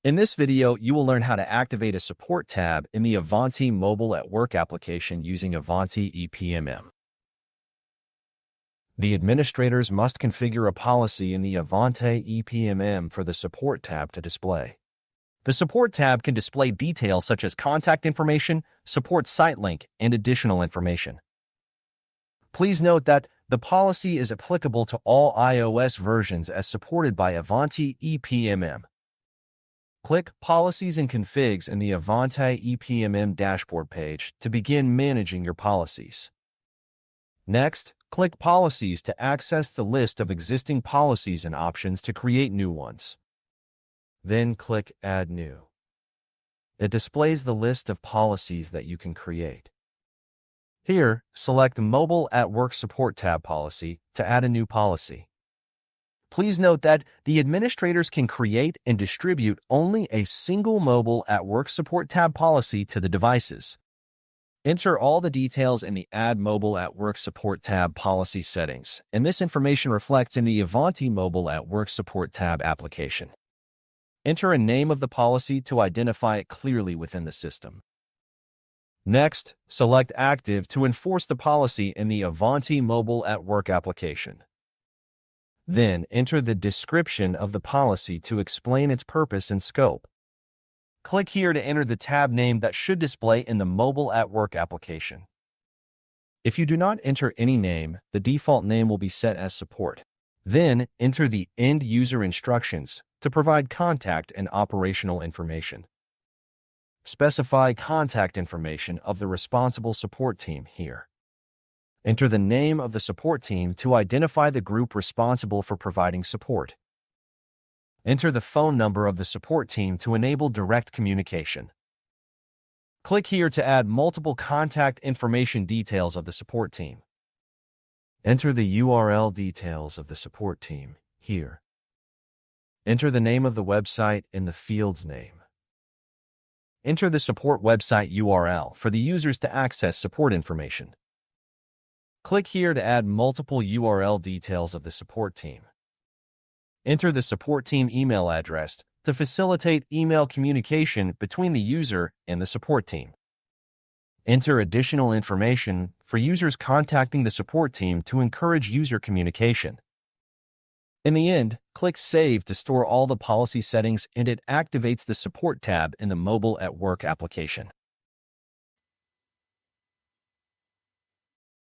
In this video, you will learn how to activate a support tab in the Ivanti Mobile at Work application using Ivanti EPMM. The administrators must configure a policy in the Ivanti EPMM for the Support tab to display. The Support tab can display details such as contact information, support site link, and additional information. Please note that the policy is applicable to all iOS versions as supported by Ivanti EPMM. Click Policies and Configs in the Ivanti EPMM dashboard page to begin managing your policies. Next, click Policies to access the list of existing policies and options to create new ones. Then click Add New. It displays the list of policies that you can create. Here, select Mobile at Work Support tab policy to add a new policy. Please note that the administrators can create and distribute only a single Mobile at Work Support tab policy to the devices. Enter all the details in the Add Mobile at Work Support tab policy settings, and this information reflects in the Ivanti Mobile at Work Support tab application. Enter a name of the policy to identify it clearly within the system. Next, select Active to enforce the policy in the Ivanti Mobile at Work application. Then, enter the description of the policy to explain its purpose and scope. Click here to enter the tab name that should display in the Mobile at Work application. If you do not enter any name, the default name will be set as Support. Then, enter the End User Instructions to provide contact and operational information. Specify contact information of the responsible support team here. Enter the name of the support team to identify the group responsible for providing support. Enter the phone number of the support team to enable direct communication. Click here to add multiple contact information details of the support team. Enter the URL details of the support team here. Enter the name of the website in the field's name. Enter the support website URL for the users to access support information. Click here to add multiple URL details of the support team. Enter the support team email address to facilitate email communication between the user and the support team. Enter additional information for users contacting the support team to encourage user communication. In the end, click Save to store all the policy settings, and it activates the Support tab in the Mobile at Work application.